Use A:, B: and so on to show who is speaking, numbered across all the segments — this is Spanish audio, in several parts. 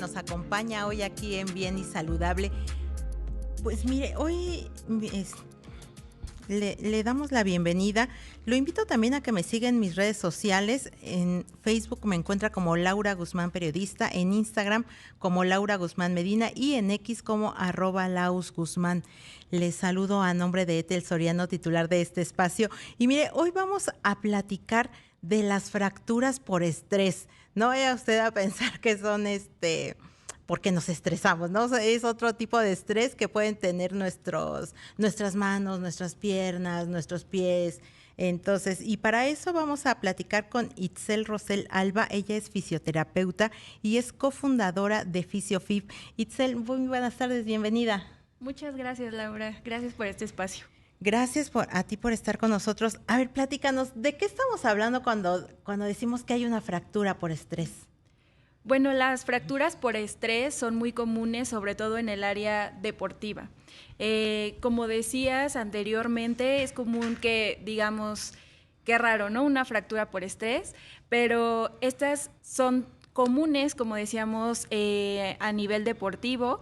A: nos acompaña hoy aquí en Bien y Saludable. Pues mire, hoy le damos la bienvenida. Lo invito también a que me siga en mis redes sociales. En Facebook me encuentra como Laura Guzmán Periodista, en Instagram como Laura Guzmán Medina y en X como @lausguzmán. Les saludo a nombre de Ethel Soriano, titular de este espacio. Y mire, hoy vamos a platicar de las fracturas por estrés. No vaya usted a pensar que son porque nos estresamos, ¿no? O sea, es otro tipo de estrés que pueden tener nuestras manos, nuestras piernas, nuestros pies. Entonces, y para eso vamos a platicar con Itzel Rosel Alba. Ella es fisioterapeuta y es cofundadora de FisioFib. Itzel, muy buenas tardes, bienvenida.
B: Muchas gracias, Laura. Gracias por este espacio.
A: Gracias a ti por estar con nosotros. A ver, platícanos, ¿de qué estamos hablando cuando decimos que hay una fractura por estrés?
B: Bueno, las fracturas por estrés son muy comunes, sobre todo en el área deportiva. Como decías anteriormente, es común que digamos, qué raro, ¿no? Una fractura por estrés, pero estas son comunes, como decíamos, a nivel deportivo.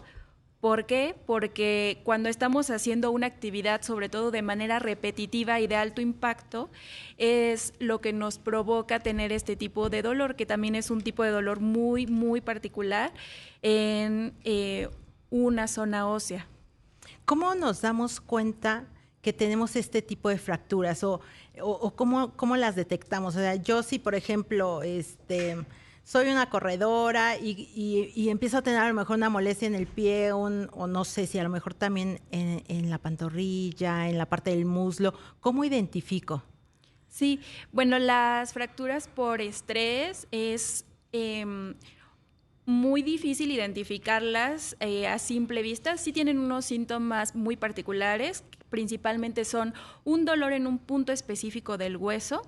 B: ¿Por qué? Porque cuando estamos haciendo una actividad, sobre todo de manera repetitiva y de alto impacto, es lo que nos provoca tener este tipo de dolor, que también es un tipo de dolor muy, muy particular en una zona ósea.
A: ¿Cómo nos damos cuenta que tenemos este tipo de fracturas o cómo las detectamos? O sea, yo si, por ejemplo, soy una corredora y empiezo a tener a lo mejor una molestia en el pie o no sé si a lo mejor también en la pantorrilla, en la parte del muslo, ¿cómo identifico?
B: Sí, bueno, las fracturas por estrés es muy difícil identificarlas a simple vista. Sí tienen unos síntomas muy particulares, principalmente son un dolor en un punto específico del hueso,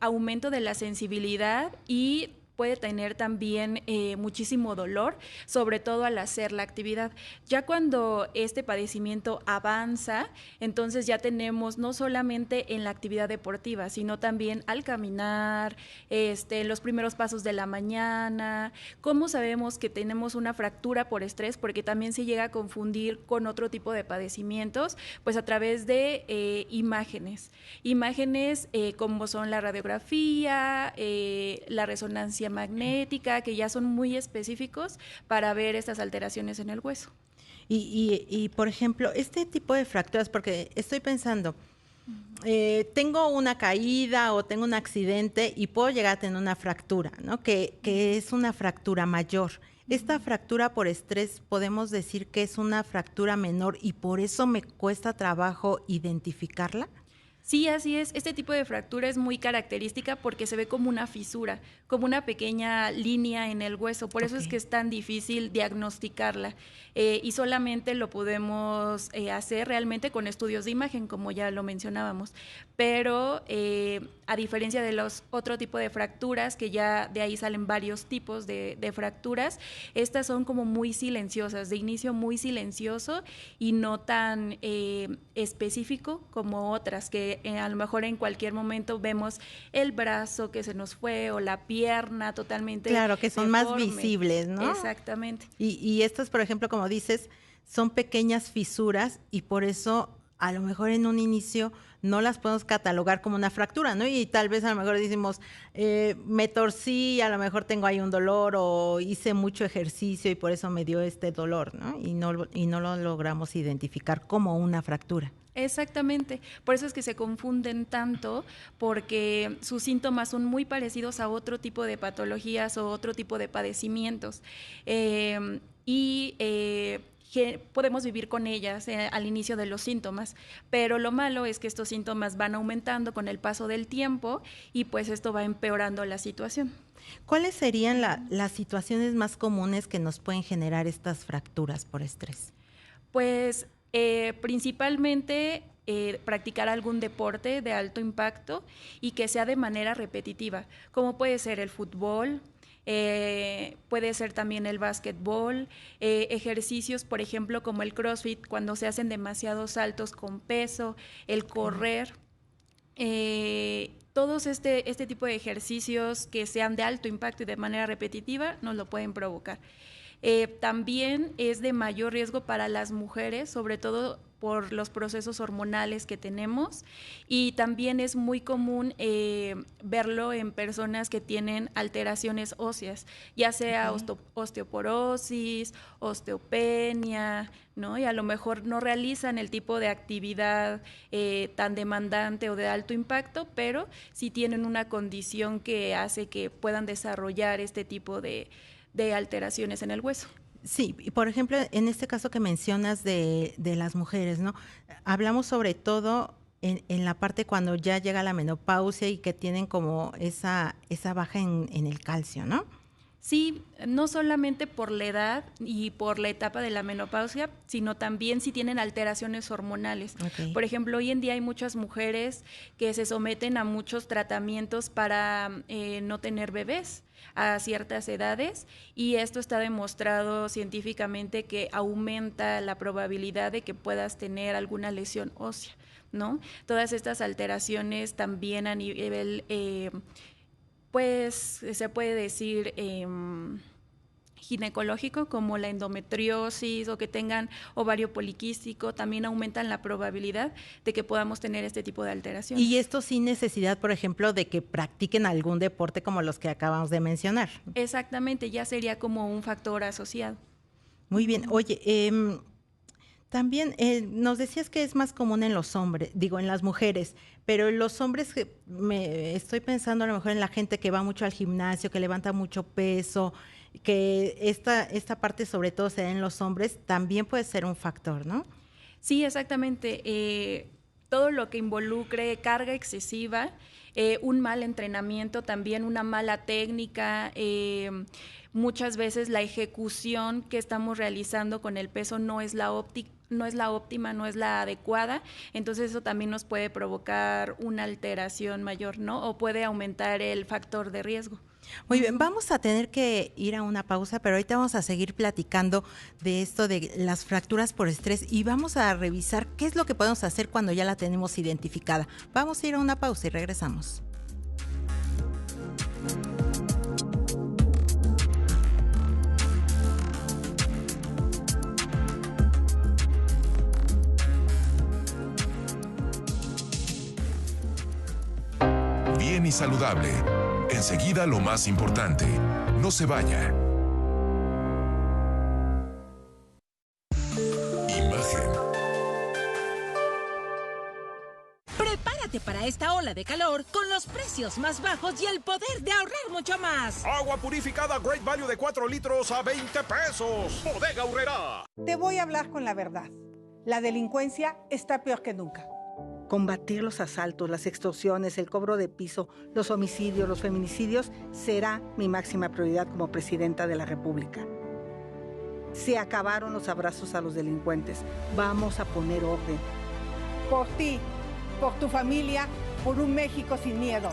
B: aumento de la sensibilidad y puede tener también muchísimo dolor, sobre todo al hacer la actividad. Ya cuando este padecimiento avanza, entonces ya tenemos no solamente en la actividad deportiva, sino también al caminar, los primeros pasos de la mañana. ¿Cómo sabemos que tenemos una fractura por estrés? Porque también se llega a confundir con otro tipo de padecimientos, pues a través de imágenes. Imágenes como son la radiografía, la resonancia magnética, que ya son muy específicos para ver estas alteraciones en el hueso.
A: Y por ejemplo, este tipo de fracturas, porque estoy pensando, tengo una caída o tengo un accidente y puedo llegar a tener una fractura, ¿no? Que es una fractura mayor. Esta fractura por estrés podemos decir que es una fractura menor y por eso me cuesta trabajo identificarla.
B: Sí, así es. Este tipo de fractura es muy característica porque se ve como una fisura, como una pequeña línea en el hueso. Por eso es que es tan difícil diagnosticarla y solamente lo podemos hacer realmente con estudios de imagen, como ya lo mencionábamos. Pero a diferencia de los otro tipo de fracturas, que ya de ahí salen varios tipos de fracturas, estas son como muy silenciosas, de inicio muy silencioso y no tan específico como otras que a lo mejor en cualquier momento vemos el brazo que se nos fue o la pierna totalmente
A: claro, que son
B: deforme.
A: más visibles, ¿no?
B: Exactamente.
A: Y estas, por ejemplo, como dices, son pequeñas fisuras y por eso a lo mejor en un inicio no las podemos catalogar como una fractura, ¿no? Y tal vez a lo mejor decimos, me torcí, a lo mejor tengo ahí un dolor o hice mucho ejercicio y por eso me dio este dolor, ¿no? Y no lo logramos identificar como una fractura.
B: Exactamente, por eso es que se confunden tanto, porque sus síntomas son muy parecidos a otro tipo de patologías o otro tipo de padecimientos. Podemos vivir con ellas al inicio de los síntomas, pero lo malo es que estos síntomas van aumentando con el paso del tiempo y pues esto va empeorando la situación.
A: ¿Cuáles serían las situaciones más comunes que nos pueden generar estas fracturas por estrés?
B: Pues principalmente practicar algún deporte de alto impacto y que sea de manera repetitiva, como puede ser el fútbol, puede ser también el básquetbol, ejercicios, por ejemplo, como el CrossFit, cuando se hacen demasiados saltos con peso, el correr. todos este tipo de ejercicios que sean de alto impacto y de manera repetitiva nos lo pueden provocar. También es de mayor riesgo para las mujeres, sobre todo por los procesos hormonales que tenemos, y también es muy común verlo en personas que tienen alteraciones óseas, ya sea osteoporosis, osteopenia, ¿no? Y a lo mejor no realizan el tipo de actividad tan demandante o de alto impacto, pero sí tienen una condición que hace que puedan desarrollar este tipo de alteraciones en el hueso.
A: Sí, y por ejemplo, en este caso que mencionas de las mujeres, ¿no? Hablamos sobre todo en la parte cuando ya llega la menopausia y que tienen como esa baja en el calcio, ¿no?
B: Sí, no solamente por la edad y por la etapa de la menopausia, sino también si tienen alteraciones hormonales.
A: Okay.
B: Por ejemplo, hoy en día hay muchas mujeres que se someten a muchos tratamientos para no tener bebés a ciertas edades, y esto está demostrado científicamente que aumenta la probabilidad de que puedas tener alguna lesión ósea, ¿no? Todas estas alteraciones también a nivel pues se puede decir ginecológico, como la endometriosis o que tengan ovario poliquístico, también aumentan la probabilidad de que podamos tener este tipo de alteraciones.
A: Y esto sin necesidad, por ejemplo, de que practiquen algún deporte como los que acabamos de mencionar.
B: Exactamente, ya sería como un factor asociado.
A: Muy bien. Oye, también nos decías que es más común en los hombres, digo, en las mujeres, pero en los hombres, estoy pensando a lo mejor en la gente que va mucho al gimnasio, que levanta mucho peso, que esta parte sobre todo se da en los hombres, también puede ser un factor, ¿no?
B: Sí, exactamente. Todo lo que involucre carga excesiva, un mal entrenamiento también, una mala técnica, muchas veces la ejecución que estamos realizando con el peso no es la óptima, no es la adecuada, entonces eso también nos puede provocar una alteración mayor, ¿no? O puede aumentar el factor de riesgo.
A: Muy bien, vamos a tener que ir a una pausa, pero ahorita vamos a seguir platicando de esto de las fracturas por estrés y vamos a revisar qué es lo que podemos hacer cuando ya la tenemos identificada. Vamos a ir a una pausa y regresamos.
C: Bien y saludable. Enseguida lo más importante. No se vaya. Imagen.
D: Prepárate para esta ola de calor con los precios más bajos y el poder de ahorrar mucho más.
E: Agua purificada Great Value de 4 litros a 20 pesos. Bodega Aurrerá.
F: Te voy a hablar con la verdad. La delincuencia está peor que nunca. Combatir los asaltos, las extorsiones, el cobro de piso, los homicidios, los feminicidios será mi máxima prioridad como presidenta de la República. Se acabaron los abrazos a los delincuentes. Vamos a poner orden. Por ti, por tu familia, por un México sin miedo.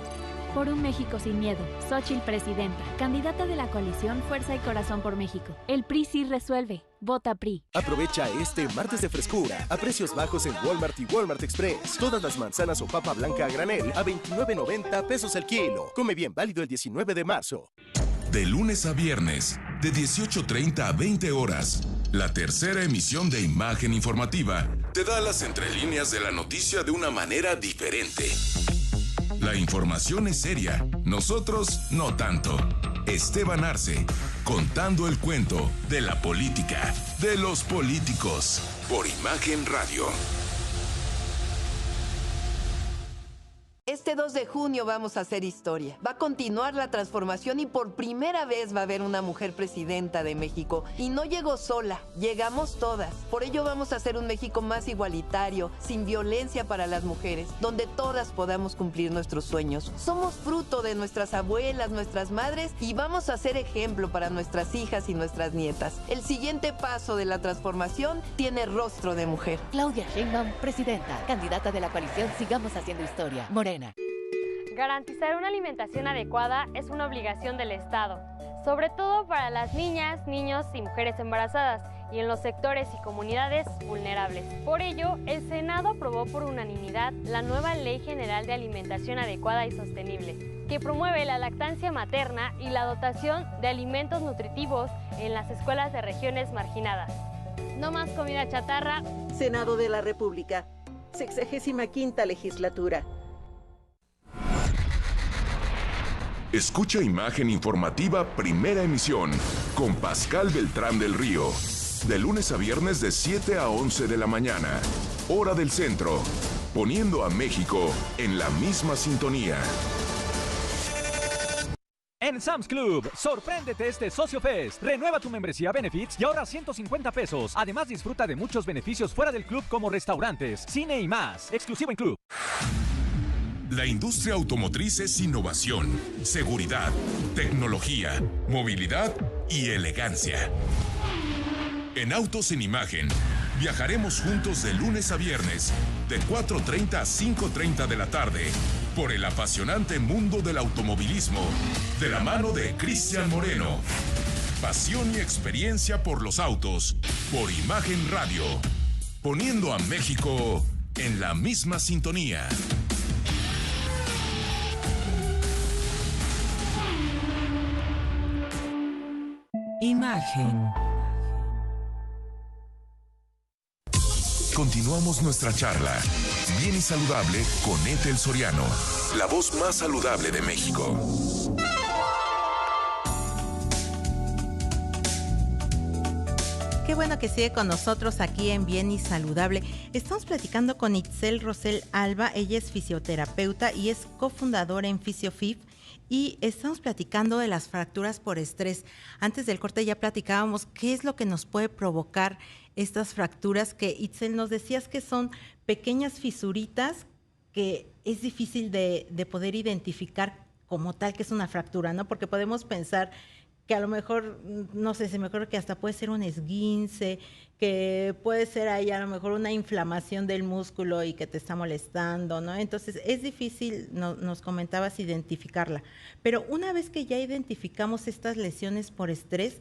G: Por un México sin miedo. Xóchitl Presidenta, candidata de la coalición Fuerza y Corazón por México. El PRI sí resuelve. Vota PRI.
H: Aprovecha este martes de frescura a precios bajos en Walmart y Walmart Express. Todas las manzanas o papa blanca a granel a 29.90 pesos el kilo. Come bien, válido el 19 de marzo.
C: De lunes a viernes, de 18:30 a 20 horas, la tercera emisión de Imagen Informativa te da las entrelíneas de la noticia de una manera diferente. La información es seria, nosotros no tanto. Esteban Arce, contando el cuento de la política, de los políticos, por Imagen Radio.
I: Este 2 de junio vamos a hacer historia. Va a continuar la transformación y por primera vez va a haber una mujer presidenta de México. Y no llegó sola, llegamos todas. Por ello vamos a hacer un México más igualitario, sin violencia para las mujeres, donde todas podamos cumplir nuestros sueños. Somos fruto de nuestras abuelas, nuestras madres y vamos a ser ejemplo para nuestras hijas y nuestras nietas. El siguiente paso de la transformación tiene rostro de mujer.
J: Claudia Sheinbaum, presidenta, candidata de la coalición Sigamos Haciendo Historia, Morena.
K: Garantizar una alimentación adecuada es una obligación del Estado.
G: sobre todo para las niñas, niños y mujeres embarazadas, y en los sectores y comunidades vulnerables. Por ello, el Senado aprobó por unanimidad la nueva Ley General de Alimentación Adecuada y Sostenible, que promueve la lactancia materna y la dotación de alimentos nutritivos en las escuelas de regiones marginadas. No más comida chatarra.
K: Senado de la República, 65ª legislatura.
C: Escucha Imagen Informativa Primera Emisión con Pascal Beltrán del Río. De lunes a viernes de 7 a 11 de la mañana. Hora del centro. Poniendo a México en la misma sintonía.
E: En Sam's Club, sorpréndete este Socio Fest. Renueva tu membresía Benefits y ahorra 150 pesos. Además, disfruta de muchos beneficios fuera del club como restaurantes, cine y más. Exclusivo en club.
C: La industria automotriz es innovación, seguridad, tecnología, movilidad y elegancia. En Autos en Imagen, viajaremos juntos de lunes a viernes, de 4:30 a 5:30 de la tarde, por el apasionante mundo del automovilismo, de la mano de Cristian Moreno. Pasión y experiencia por los autos, por Imagen Radio, poniendo a México en la misma sintonía.
D: Imagen.
C: Continuamos nuestra charla, bien y saludable, con Ethel Soriano, la voz más saludable de México.
A: Qué bueno que sigue con nosotros aquí en Bien y Saludable. Estamos platicando con Itzel Rosel Alba, ella es fisioterapeuta y es cofundadora en FisioFib. Y estamos platicando de las fracturas por estrés. Antes del corte ya platicábamos qué es lo que nos puede provocar estas fracturas, que Itzel nos decías que son pequeñas fisuritas que es difícil de poder identificar como tal que es una fractura, ¿no? Porque podemos pensar que a lo mejor, no sé, se me ocurre que hasta puede ser un esguince, que puede ser ahí a lo mejor una inflamación del músculo y que te está molestando, ¿no? Entonces es difícil, nos comentabas, identificarla. Pero una vez que ya identificamos estas lesiones por estrés,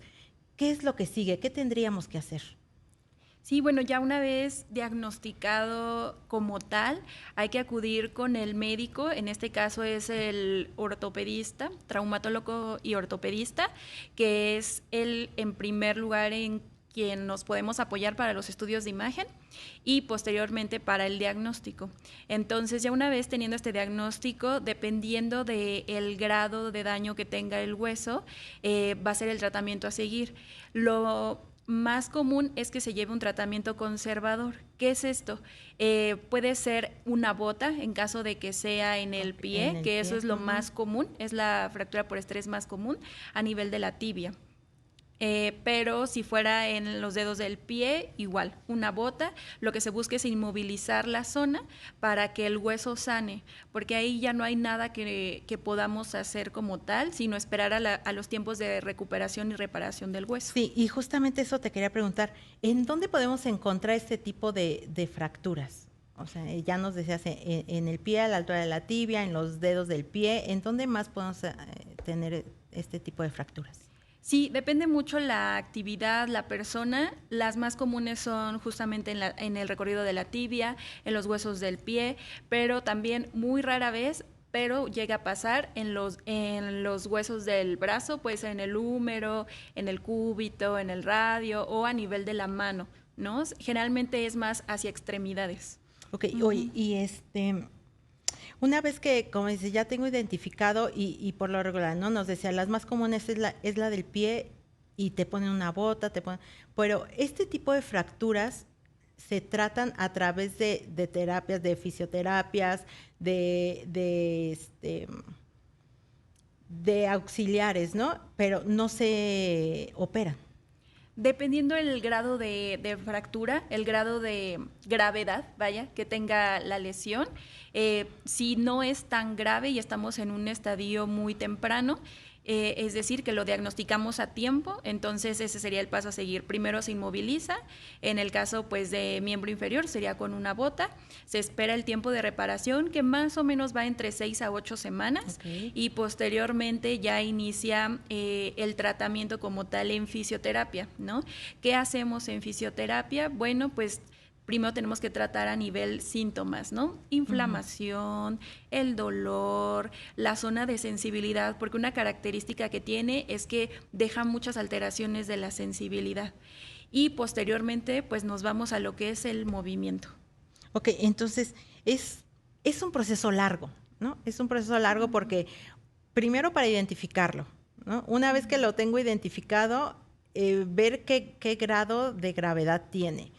A: ¿qué es lo que sigue? ¿Qué tendríamos que hacer?
B: Sí, bueno, ya una vez diagnosticado como tal, hay que acudir con el médico, en este caso es el ortopedista, traumatólogo y ortopedista, que es el en primer lugar en quien nos podemos apoyar para los estudios de imagen y posteriormente para el diagnóstico. Entonces, ya una vez teniendo este diagnóstico, dependiendo del grado de daño que tenga el hueso, va a ser el tratamiento a seguir. Lo más común es que se lleve un tratamiento conservador. ¿Qué es esto? Puede ser una bota en caso de que sea en el pie, que eso es lo más común, es la fractura por estrés más común a nivel de la tibia. Pero si fuera en los dedos del pie, igual, una bota, lo que se busca es inmovilizar la zona para que el hueso sane, porque ahí ya no hay nada que podamos hacer como tal, sino esperar a los tiempos de recuperación y reparación del hueso.
A: Sí, y justamente eso te quería preguntar, ¿en dónde podemos encontrar este tipo de fracturas? O sea, ya nos decías en el pie, a la altura de la tibia, en los dedos del pie, ¿en dónde más podemos tener este tipo de fracturas?
B: Sí, depende mucho la actividad, la persona. Las más comunes son justamente en el recorrido de la tibia, en los huesos del pie, pero también muy rara vez, pero llega a pasar en los huesos del brazo, puede ser en el húmero, en el cúbito, en el radio o a nivel de la mano, ¿no? Generalmente es más hacia extremidades.
A: Ok, oye, y una vez que, como dices, ya tengo identificado y por lo regular, ¿no? Nos decía, las más comunes es la del pie y te ponen una bota, pero este tipo de fracturas se tratan a través de terapias, de fisioterapias, de auxiliares, ¿no? Pero no se operan.
B: Dependiendo del grado de fractura, el grado de gravedad, que tenga la lesión, si no es tan grave y estamos en un estadio muy temprano, es decir, que lo diagnosticamos a tiempo, entonces ese sería el paso a seguir. Primero se inmoviliza, en el caso pues de miembro inferior sería con una bota, se espera el tiempo de reparación que más o menos va entre 6 a 8 semanas y posteriormente ya inicia el tratamiento como tal en fisioterapia, ¿no? ¿Qué hacemos en fisioterapia? Bueno, pues primero tenemos que tratar a nivel síntomas, ¿no? Inflamación, el dolor, la zona de sensibilidad, porque una característica que tiene es que deja muchas alteraciones de la sensibilidad. Y posteriormente, pues nos vamos a lo que es el movimiento.
A: Ok, entonces es un proceso largo, ¿no? Es un proceso largo porque primero para identificarlo, ¿no? Una vez que lo tengo identificado, ver qué grado de gravedad tiene.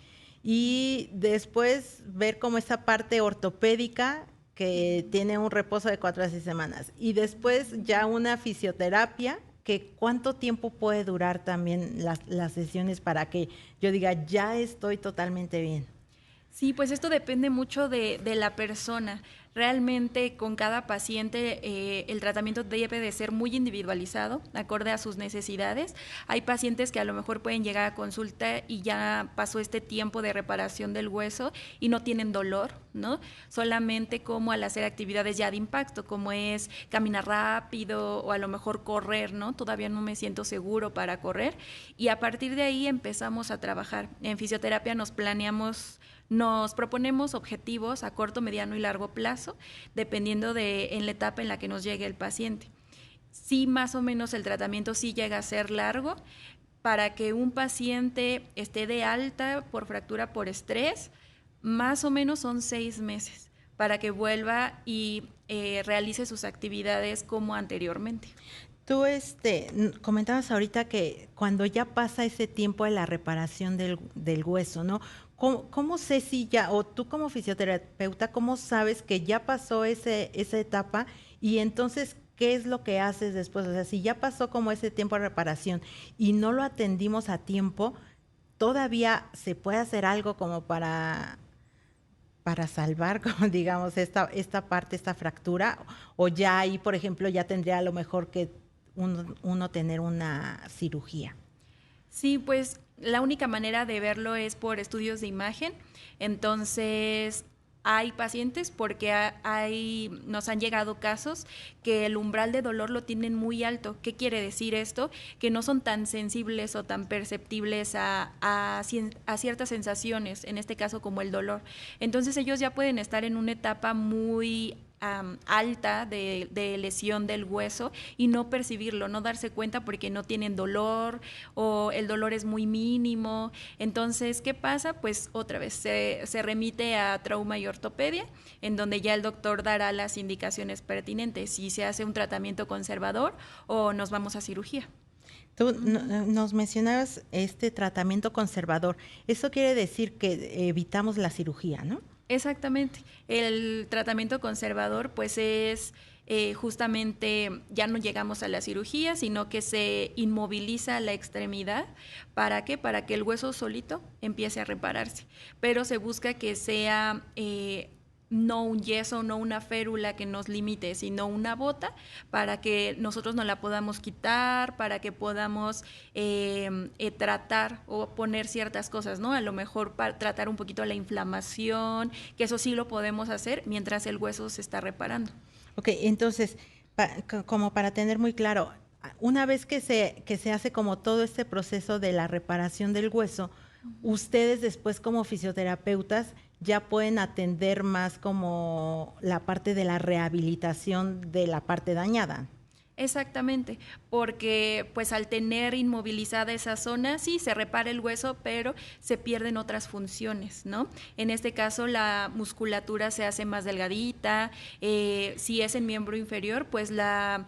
A: Y después ver como esa parte ortopédica que tiene un reposo de 4 a 6 semanas. Y después ya una fisioterapia, que cuánto tiempo puede durar también las sesiones para que yo diga, ya estoy totalmente bien.
B: Sí, pues esto depende mucho de la persona. Realmente con cada paciente el tratamiento debe de ser muy individualizado, acorde a sus necesidades. Hay pacientes que a lo mejor pueden llegar a consulta y ya pasó este tiempo de reparación del hueso y no tienen dolor, ¿no? Solamente como al hacer actividades ya de impacto, como es caminar rápido o a lo mejor correr, ¿no? Todavía no me siento seguro para correr y a partir de ahí empezamos a trabajar. En fisioterapia nos proponemos objetivos a corto, mediano y largo plazo, dependiendo en la etapa en la que nos llegue el paciente. Sí, más o menos el tratamiento sí llega a ser largo. Para que un paciente esté de alta por fractura por estrés, más o menos son 6 meses, para que vuelva y realice sus actividades como anteriormente.
A: Tú comentabas ahorita que cuando ya pasa ese tiempo de la reparación del hueso, ¿no? ¿Cómo sé si ya, o tú como fisioterapeuta, cómo sabes que ya pasó esa etapa y entonces qué es lo que haces después? O sea, si ya pasó como ese tiempo de reparación y no lo atendimos a tiempo, ¿todavía se puede hacer algo como para salvar, como digamos, esta parte, esta fractura? O ya ahí, por ejemplo, ya tendría a lo mejor que uno tener una cirugía.
B: Sí, pues la única manera de verlo es por estudios de imagen. Entonces, hay pacientes porque nos han llegado casos que el umbral de dolor lo tienen muy alto. ¿Qué quiere decir esto? Que no son tan sensibles o tan perceptibles a ciertas sensaciones, en este caso como el dolor. Entonces, ellos ya pueden estar en una etapa muy alta de lesión del hueso y no percibirlo, no darse cuenta porque no tienen dolor o el dolor es muy mínimo. Entonces, ¿qué pasa? Pues otra vez se remite a trauma y ortopedia, en donde ya el doctor dará las indicaciones pertinentes, si se hace un tratamiento conservador o nos vamos a cirugía.
A: Tú nos mencionabas este tratamiento conservador. Eso quiere decir que evitamos la cirugía, ¿no?
B: Exactamente. El tratamiento conservador pues es justamente ya no llegamos a la cirugía, sino que se inmoviliza la extremidad. ¿Para qué? Para que el hueso solito empiece a repararse. Pero se busca que sea no un yeso, no una férula que nos limite, sino una bota para que nosotros no la podamos quitar, para que podamos tratar o poner ciertas cosas, ¿no? A lo mejor para tratar un poquito la inflamación, que eso sí lo podemos hacer mientras el hueso se está reparando.
A: Ok, entonces, como para tener muy claro, una vez que se hace como todo este proceso de la reparación del hueso, ustedes después como fisioterapeutas ya pueden atender más como la parte de la rehabilitación de la parte dañada.
B: Exactamente, porque pues al tener inmovilizada esa zona, sí, se repara el hueso, pero se pierden otras funciones, ¿no? En este caso la musculatura se hace más delgadita, si es en miembro inferior, pues la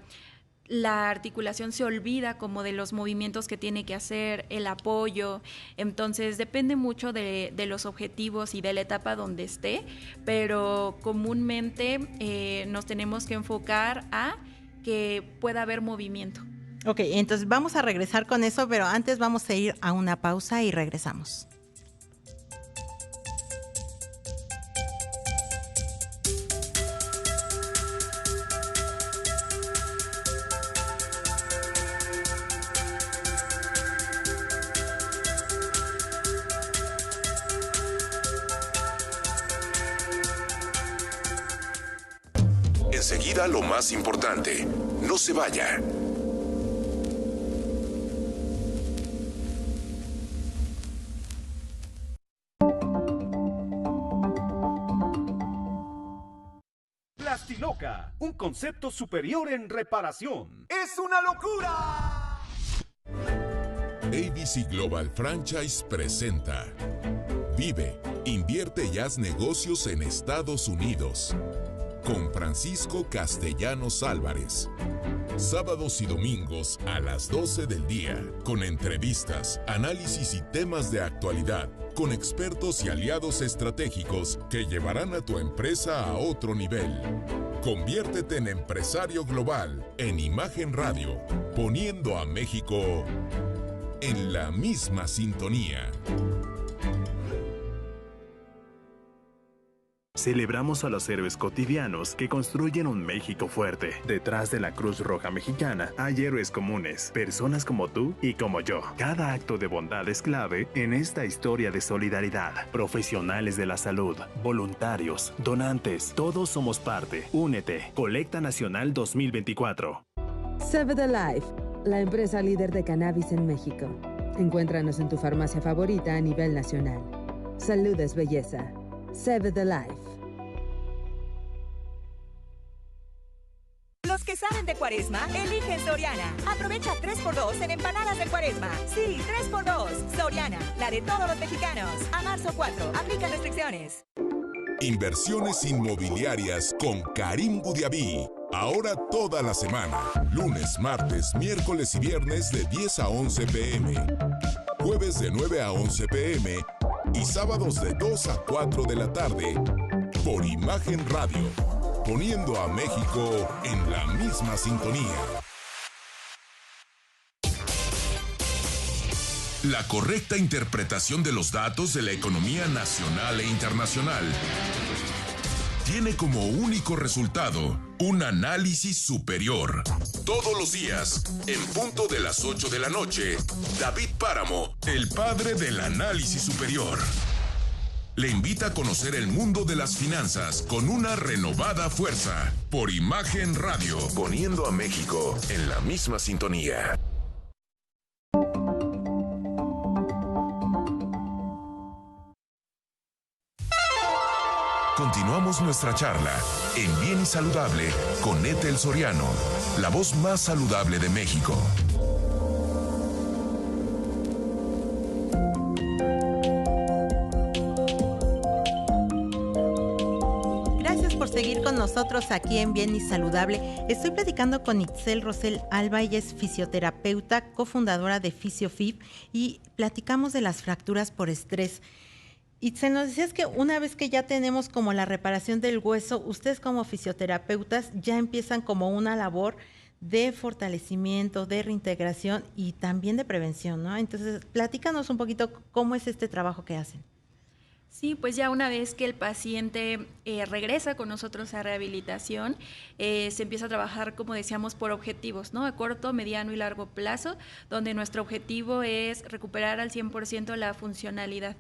B: articulación se olvida como de los movimientos que tiene que hacer, el apoyo. Entonces depende mucho de los objetivos y de la etapa donde esté, pero comúnmente nos tenemos que enfocar a que pueda haber movimiento.
A: Ok, entonces vamos a regresar con eso, pero antes vamos a ir a una pausa y regresamos.
C: enseguida lo más importante. No se vaya.
L: Plastiloca, un concepto superior en reparación. ¡Es una locura!
C: ABC Global Franchise presenta Vive, invierte y haz negocios en Estados Unidos con Francisco Castellanos Álvarez. Sábados y domingos a las 12 del día, con entrevistas, análisis y temas de actualidad, con expertos y aliados estratégicos que llevarán a tu empresa a otro nivel. Conviértete en empresario global en Imagen Radio, poniendo a México en la misma sintonía.
M: Celebramos a los héroes cotidianos que construyen un México fuerte. Detrás de la Cruz Roja Mexicana hay héroes comunes, personas como tú y como yo. Cada acto de bondad es clave en esta historia de solidaridad. Profesionales de la salud, voluntarios, donantes, todos somos parte. Únete. Colecta Nacional 2024.
N: Save the Life, la empresa líder de cannabis en México. Encuéntranos en tu farmacia favorita a nivel nacional. Salud es belleza. Save the Life.
O: Los que saben de Cuaresma, eligen Soriana. Aprovecha 3x2 en empanadas de Cuaresma. Sí, 3x2. Soriana, la de todos los mexicanos. A marzo 4, aplica restricciones.
C: Inversiones inmobiliarias con Karim Budiaví. Ahora toda la semana. Lunes, martes, miércoles y viernes de 10 a 11 p.m. Jueves de 9 a 11 p.m. y sábados de 2 a 4 de la tarde. Por Imagen Radio. Poniendo a México en la misma sintonía. La correcta interpretación de los datos de la economía nacional e internacional tiene como único resultado un análisis superior. Todos los días, en punto de las 8 de la noche, David Páramo, el padre del análisis superior, le invita a conocer el mundo de las finanzas con una renovada fuerza. Por Imagen Radio, poniendo a México en la misma sintonía. Continuamos nuestra charla en Bien y Saludable con Ethel Soriano, la voz más saludable de México.
A: Gracias por seguir con nosotros aquí en Bien y Saludable. Estoy platicando con Itzel Rosell Alba, ella es fisioterapeuta, cofundadora de FisioFib, y platicamos de las fracturas por estrés. Itzel, nos decías que una vez que ya tenemos como la reparación del hueso, ustedes como fisioterapeutas ya empiezan como una labor de fortalecimiento, de reintegración y también de prevención, ¿no? Entonces, platícanos un poquito cómo es este trabajo que hacen.
B: Sí, pues ya una vez que el paciente regresa con nosotros a rehabilitación, se empieza a trabajar, como decíamos, por objetivos, ¿no? A corto, mediano y largo plazo, donde nuestro objetivo es recuperar al 100% la funcionalidad.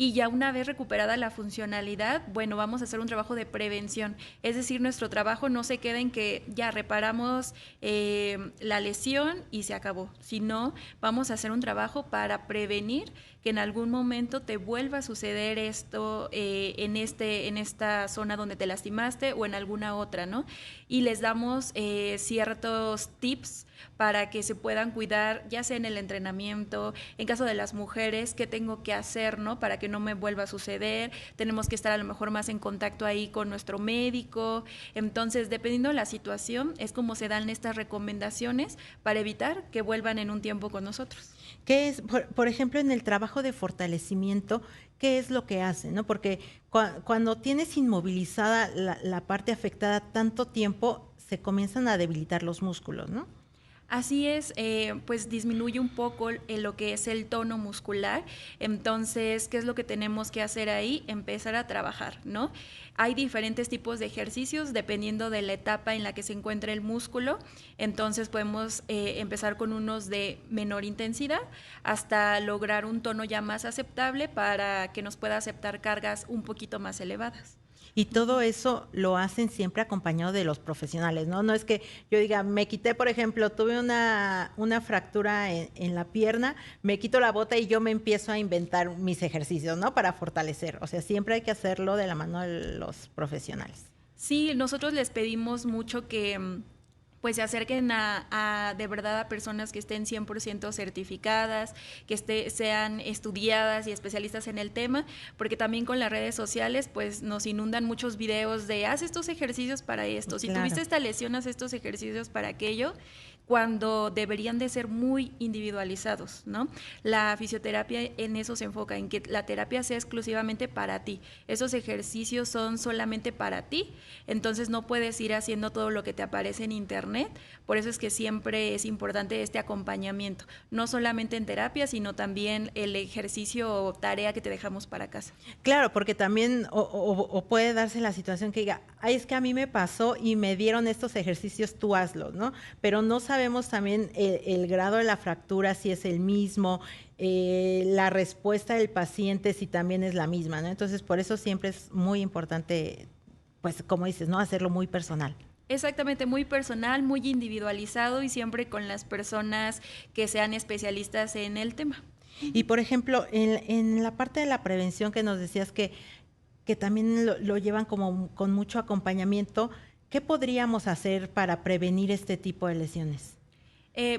B: Y ya una vez recuperada la funcionalidad, bueno, vamos a hacer un trabajo de prevención. Es decir, nuestro trabajo no se queda en que ya reparamos la lesión y se acabó, sino vamos a hacer un trabajo para prevenir que en algún momento te vuelva a suceder esto en esta zona donde te lastimaste o en alguna otra, ¿no? Y les damos ciertos tips para que se puedan cuidar, ya sea en el entrenamiento, en caso de las mujeres, qué tengo que hacer, ¿no? Para que no me vuelva a suceder. Tenemos que estar a lo mejor más en contacto ahí con nuestro médico. Entonces, dependiendo de la situación, es como se dan estas recomendaciones para evitar que vuelvan en un tiempo con nosotros.
A: ¿Qué es, por ejemplo, en el trabajo de fortalecimiento, qué es lo que hacen, ¿no? Porque cuando tienes inmovilizada la parte afectada tanto tiempo, se comienzan a debilitar los músculos, ¿no?
B: Así es, pues disminuye un poco lo que es el tono muscular. Entonces, ¿qué es lo que tenemos que hacer ahí? Empezar a trabajar, ¿no? Hay diferentes tipos de ejercicios dependiendo de la etapa en la que se encuentra el músculo. Entonces, podemos empezar con unos de menor intensidad hasta lograr un tono ya más aceptable para que nos pueda aceptar cargas un poquito más elevadas.
A: Y todo eso lo hacen siempre acompañado de los profesionales, ¿no? No es que yo diga, me quité, por ejemplo, tuve una fractura en la pierna, me quito la bota y yo me empiezo a inventar mis ejercicios, ¿no? Para fortalecer. O sea, siempre hay que hacerlo de la mano de los profesionales.
B: Sí, nosotros les pedimos mucho que pues se acerquen a de verdad a personas que estén 100% certificadas, que sean estudiadas y especialistas en el tema, porque también con las redes sociales pues nos inundan muchos videos de haz estos ejercicios para esto, si tuviste esta lesión, haz estos ejercicios para aquello, cuando deberían de ser muy individualizados, ¿no? La fisioterapia en eso se enfoca, en que la terapia sea exclusivamente para ti. Esos ejercicios son solamente para ti, entonces no puedes ir haciendo todo lo que te aparece en internet, por eso es que siempre es importante este acompañamiento, no solamente en terapia, sino también el ejercicio o tarea que te dejamos para casa.
A: Claro, porque también o puede darse la situación que diga, ay, es que a mí me pasó y me dieron estos ejercicios, tú hazlos, ¿no? Pero no sabemos también el grado de la fractura, si es el mismo, la respuesta del paciente si también es la misma, ¿no? Entonces, por eso siempre es muy importante, pues, como dices, ¿no? Hacerlo muy personal.
B: Exactamente, muy personal, muy individualizado y siempre con las personas que sean especialistas en el tema.
A: Y, por ejemplo, en la parte de la prevención que nos decías que también lo llevan como con mucho acompañamiento, ¿qué podríamos hacer para prevenir este tipo de lesiones?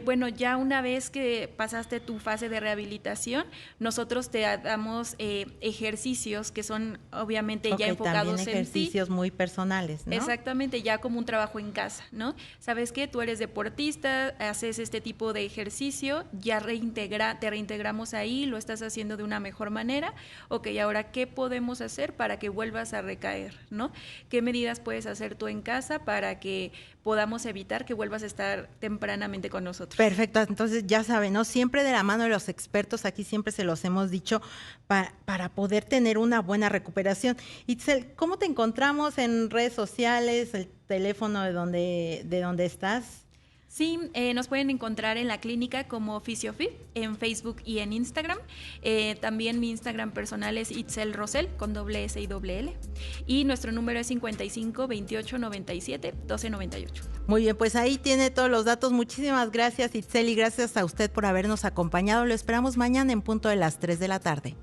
B: Bueno, ya una vez que pasaste tu fase de rehabilitación, nosotros te damos ejercicios que son obviamente ya enfocados en ti.
A: Ejercicios muy personales, ¿no?
B: Exactamente, ya como un trabajo en casa, ¿no? ¿Sabes qué? Tú eres deportista, haces este tipo de ejercicio, ya te reintegramos ahí, lo estás haciendo de una mejor manera. Ok, ahora, ¿qué podemos hacer para que vuelvas a recaer, ¿no? ¿Qué medidas puedes hacer tú en casa para que podamos evitar que vuelvas a estar tempranamente con nosotros?
A: Perfecto, entonces ya saben, ¿no? Siempre de la mano de los expertos, aquí siempre se los hemos dicho, para poder tener una buena recuperación. Itzel, ¿cómo te encontramos en redes sociales, el teléfono de donde estás?
B: Sí, nos pueden encontrar en la clínica como FisioFit, en Facebook y en Instagram. También mi Instagram personal es Itzel Rosell, con doble S y doble L. Y nuestro número es 55 28 97 12 98.
A: Muy bien, pues ahí tiene todos los datos. Muchísimas gracias, Itzel, y gracias a usted por habernos acompañado. Lo esperamos mañana en punto de las 3 de la tarde.